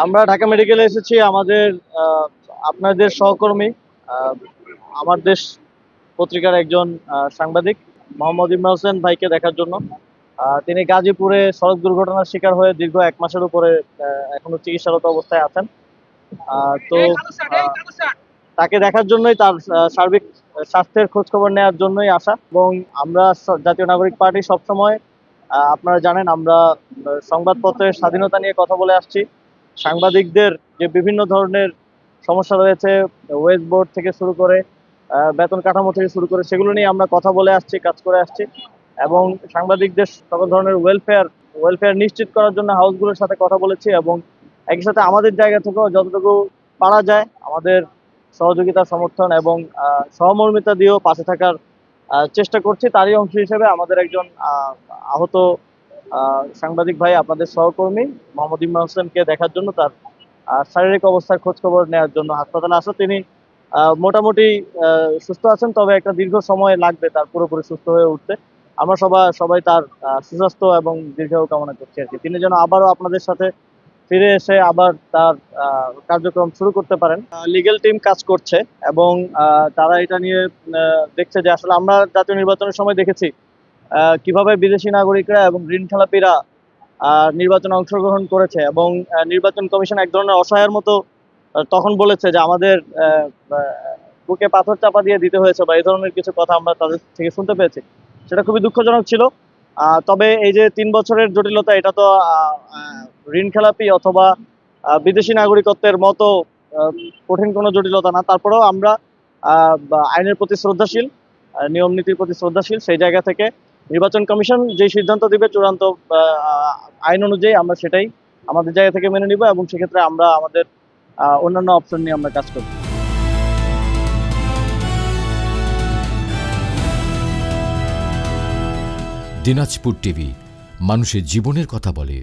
আমরা ঢাকা মেডিকেলে এসেছি আমাদের আপনাদের সহকর্মী আহ, আমার দেশ পত্রিকার একজন সাংবাদিক মোহাম্মদ ইমরান হোসেন ভাইকে দেখার জন্য। তিনি গাজীপুরে সড়ক দুর্ঘটনার শিকার হয়ে দীর্ঘ 1 মাসের উপরে এখনো চিকিৎসারত অবস্থায় আছেন। তো তাকে দেখার জন্যই তার সার্বিক স্বাস্থ্যের খোঁজ খবর নেওয়ার জন্যই আসা। এবং আমরা জাতীয় নাগরিক পার্টি সবসময় আপনারা জানেন আমরা সংবাদপত্রের স্বাধীনতা নিয়ে কথা বলে আসছি। সাংবাদিকদের যে বিভিন্ন ধরনের সমস্যা রয়েছে, ওয়েজ বোর্ড থেকে শুরু করে বেতন কাঠামো থেকে শুরু করে সেগুলো নিয়ে আমরা কথা বলে আসছি, কাজ করে আসছি। এবং সাংবাদিকদের সকল ধরনের ওয়েলফেয়ার নিশ্চিত করার জন্য হাউসগুলোর সাথে কথা বলেছি। এবং একই সাথে আমাদের জায়গা থেকেও যতটুকু পারা যায় আমাদের সহযোগিতা, সমর্থন এবং সহমর্মিতা দিয়েও পাশে থাকার চেষ্টা করছি। তারই অংশ হিসেবে আমাদের একজন আহত সাংবাদিক ভাই, আপনাদের সহকর্মী মোহাম্মদ ইমরান হোসেনকে দেখার জন্য, তার শারীরিক অবস্থার খোঁজ খবর নেওয়ার জন্য হাসপাতালে আসা। তিনি মোটামুটি সুস্থ আছেন, তবে একটা দীর্ঘ সময় লাগবে তার পুরোপুরি সুস্থ হয়ে উঠতে। আমরা সবাই তার সুস্বাস্থ্য এবং দীর্ঘায়ু কামনা করছি আর কি। তিনি যেন আবারও আপনাদের সাথে ফিরে এসে আবার তার কার্যক্রম শুরু করতে পারেন। লিগ্যাল টিম কাজ করছে এবং তারা এটা নিয়ে দেখছে যে আসলে আমরা জাতীয় নির্বাচনের সময় দেখেছি কিভাবে বিদেশি নাগরিকরা এবং ঋণ খেলাপিরা নির্বাচনে অংশগ্রহণ করেছে। এবং নির্বাচন কমিশন এক ধরনের অসহায়ের মতো তখন বলেছে যে আমাদের বুকে পাথর চাপা দিয়ে দিতে হয়েছে, বা এই ধরনের কিছু কথা আমরা তাদের থেকে শুনতে পেয়েছি। সেটা খুবই দুঃখজনক ছিল। তবে এই যে 3 বছরের জটিলতা, এটা তো ঋণ খেলাপি অথবা বিদেশি নাগরিকত্বের মতো কঠিন কোনো জটিলতা না। তারপরেও আমরা আইনের প্রতি শ্রদ্ধাশীল, নিয়ম নীতির প্রতি শ্রদ্ধাশীল। সেই জায়গা থেকে নির্বাচন কমিশন যে সিদ্ধান্ত দিবে চূড়ান্ত আইন অনুযায়ী আমরা সেটাই আমাদের জায়গা থেকে মেনে নিব। এবং সেক্ষেত্রে আমরা আমাদের অন্যান্য অপশন নিয়ে আমরা কাজ করব। দিনাজপুর টিভি, মানুষের জীবনের কথা বলে।